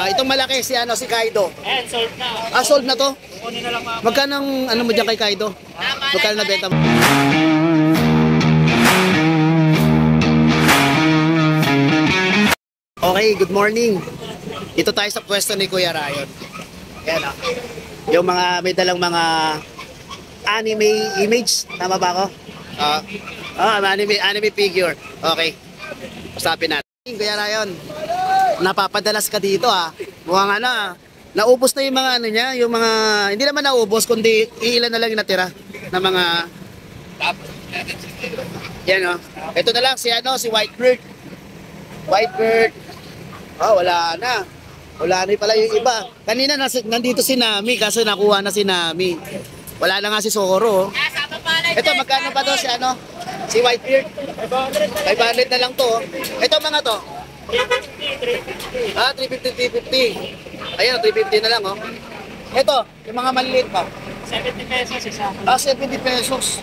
Itong malaki si ano si Kaido. Ayan, sold na. Sold na to. Kunin na lang mga. Magkano ang ano mo diyan kay Kaido? Magkano na benta mo? Okay, good morning. Dito tayo sa pwesto ni Kuya Ryan. Yan ah. Yung mga may dalang mga anime image, tama ba ako? Anime figure. Okay. Usapin natin. Kuya Ryan, napapadalas ka dito ah. Mukhang ano ah. Naubos na yung mga ano niya, yung mga hindi naman naubos kundi iilan na lang yung natira na mga yan oh. Ito na lang si ano, si Whitebird. Whitebird. Wala na. Wala na pala yung iba. Kanina nandito si Nami kaso nakuha na si Nami. Wala na nga si Soro. Ito magkano pa to si ano? Si Whitebeard? 500 na lang to. Ito mga to. 350. 350. Ayan, 350 na lang oh. Ito, yung mga maliliit pa. 70 pesos isa. 70 pesos.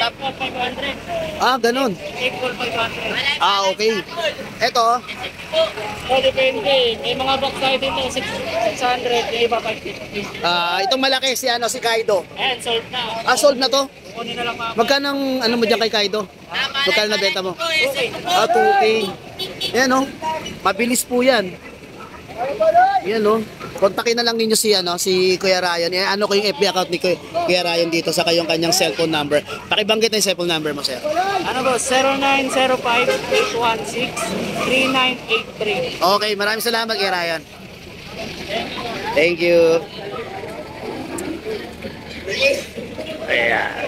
Top 500. Ganun. Equal 500. Okay. Ito. Depende. May mga box tayo dito, 600, yung iba 550. Itong malaki si ano si Kaido. Ayan, sold na. Sold na to. Kunin na lang mga. Magkano ang ano mo diyan kay Kaido? Magkano na benta mo? Okay. 2K. Yan oh. Mabilis po yan. Yan oh. Kontakin na lang ninyo si ano si Kuya Ryan. Ano ko yung FB account ni Kuya Ryan dito sa kayong kanyang cellphone number. Pakibanggit na yung cellphone number mo, sir. Ano ba? 0905-816-3983. Okay, maraming salamat Kuya Ryan. Thank you. Ayan.